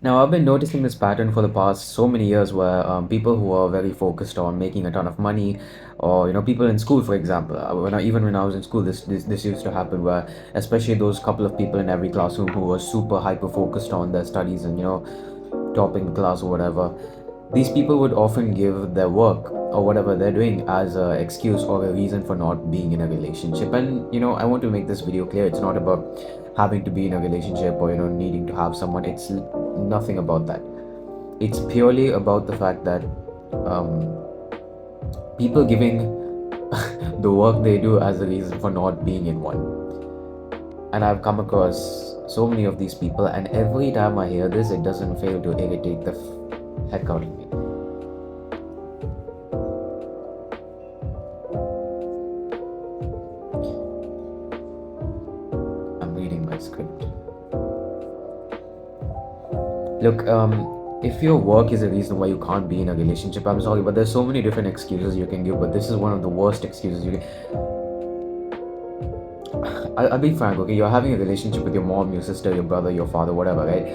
Now, I've been noticing this pattern for the past so many years where people who are very focused on making a ton of money, or people in school, for example, even when I was in school, this used to happen where, especially those couple of people in every classroom who were super hyper focused on their studies and topping the class or whatever, these people would often give their work or whatever they're doing as an excuse or a reason for not being in a relationship. And I want to make this video clear. It's not about having to be in a relationship or needing to have someone. It's nothing about that. It's purely about the fact that um, people giving the work they do as a reason for not being in one. And I've come across so many of these people, and every time I hear this, it doesn't fail to irritate the heck out of me. I'm reading my script. Look, if your work is a reason why you can't be in a relationship, I'm sorry, but there's so many different excuses you can give, but this is one of the worst excuses you can. I'll be frank, okay? You're having a relationship with your mom, your sister, your brother, your father, whatever, right?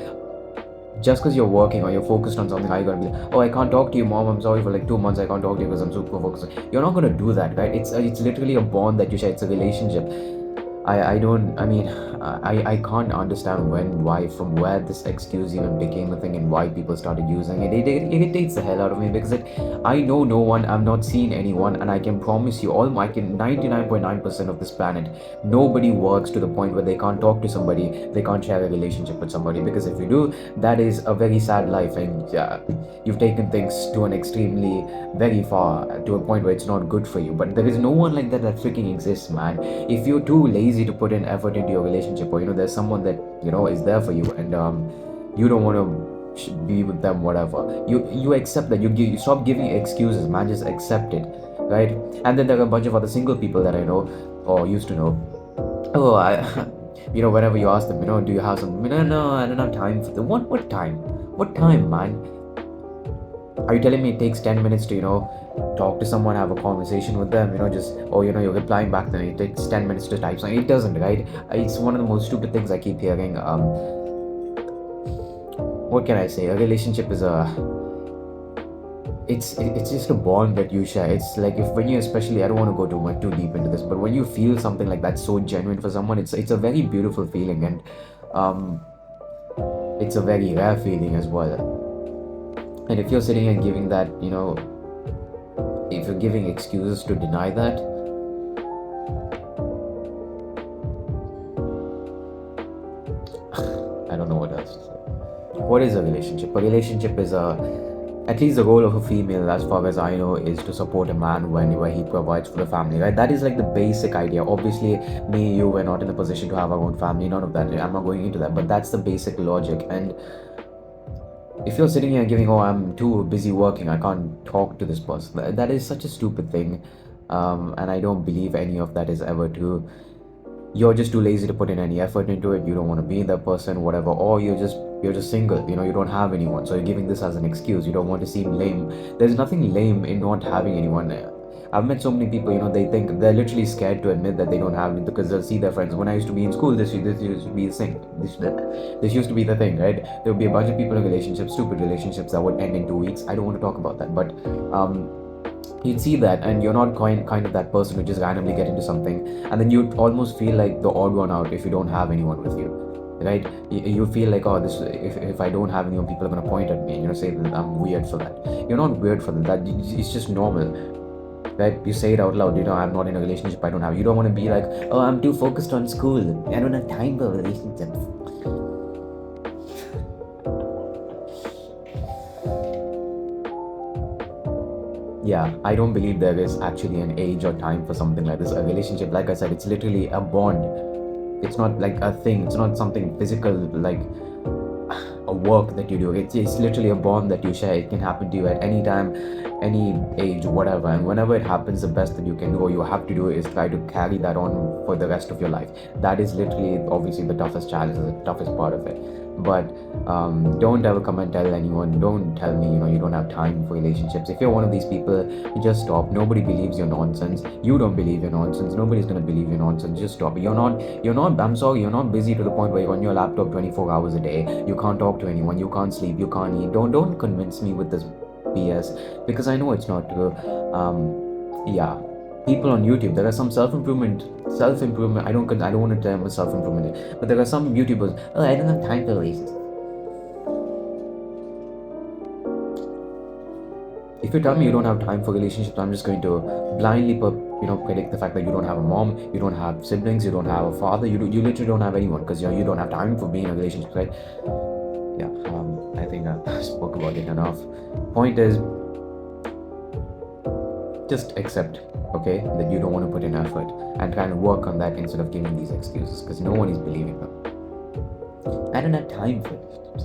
Just because you're working or you're focused on something, are you gonna be like, oh, I can't talk to you, mom, I'm sorry, for like 2 months I can't talk to you because I'm super focused? You're not gonna do that, right? It's literally a bond that you share. It's a relationship. I don't, I mean, I can't understand when, why, from where this excuse even became a thing and why people started using it. It irritates the hell out of me because I know no one, I've not seen anyone, and I can promise you, 99.9% of this planet, nobody works to the point where they can't talk to somebody, they can't share a relationship with somebody. Because if you do, that is a very sad life, and you've taken things to an extremely very far, to a point where it's not good for you. But there is no one like that freaking exists, man. If you're too lazy to put in effort into your relationship, or there's someone that is there for you, and you don't want to be with them, whatever, you accept that. You stop giving excuses, man. Just accept it, right? And then there are a bunch of other single people that I know or used to know. Oh, I whenever you ask them, do you have some, no, I don't have time for the what time, man? Are you telling me it takes 10 minutes to talk to someone, have a conversation with them, just, or you're replying back, then it takes 10 minutes to type something? It doesn't, right? It's one of the most stupid things I keep hearing. What can I say? A relationship is it's just a bond that you share. It's like, if when you, especially, I don't want to go too deep into this, but when you feel something like that so genuine for someone, it's a very beautiful feeling, and um it's a very rare feeling as well. And if you're sitting and giving that, if you're giving excuses to deny that, I don't know what else to say. What is a relationship? A relationship is at least the role of a female, as far as I know, is to support a man where he provides for the family, right? That is like the basic idea. Obviously, me, you, we're not in a position to have our own family, none of that. I'm not going into that, but that's the basic logic. And if you're sitting here giving, oh, I'm too busy working, I can't talk to this person, that is such a stupid thing. And I don't believe any of that is ever true. You're just too lazy to put in any effort into it. You don't want to be that person, whatever, or you're just single, you don't have anyone, so you're giving this as an excuse. You don't want to seem lame. There's nothing lame in not having anyone. I've met so many people, they think they're literally scared to admit that they don't have it, because they'll see their friends. When I used to be in school, this used to be the thing. This used to be the thing, right? There would be a bunch of people in relationships, stupid relationships, that would end in 2 weeks. I don't want to talk about that, but you'd see that, and you're not kind of that person who just randomly get into something, and then you almost feel like the odd one out if you don't have anyone with you, right? You feel like, oh, this, if I don't have anyone, people are going to point at me and say that I'm weird for that. You're not weird for that. It's just normal, right? You say it out loud. I'm not in a relationship, I don't have. You don't want to be like, oh, I'm too focused on school, I don't have time for relationships. Yeah, I don't believe there is actually an age or time for something like this. A relationship, like I said, it's literally a bond. It's not like a thing. It's not something physical, like a work that you do. It's literally a bond that you share. It can happen to you at any time, any age, whatever. And whenever it happens, the best that you can do, or you have to do, is try to carry that on for the rest of your life. That is literally, obviously, the toughest challenge, the toughest part of it. But don't ever come and tell anyone. Don't tell me, you don't have time for relationships. If you're one of these people, just stop. Nobody believes your nonsense. You don't believe your nonsense. Nobody's gonna believe your nonsense. Just stop. You're not, I'm sorry, you're not busy to the point where you're on your laptop 24 hours a day. You can't talk to anyone. You can't sleep. You can't eat. Don't convince me with this BS, because I know it's not true. Yeah, people on YouTube, there are some self improvement. I don't want to tell them a self improvement, but there are some YouTubers. Oh, I don't have time for this. If you tell me you don't have time for relationships, I'm just going to blindly predict the fact that you don't have a mom, you don't have siblings, you don't have a father, you literally don't have anyone, because you don't have time for being in a relationship, right? Yeah, I think I spoke about it enough. Point is, just accept, okay, that you don't want to put in effort, and try and work on that instead of giving these excuses, because no one is believing them. I don't have time for relationships.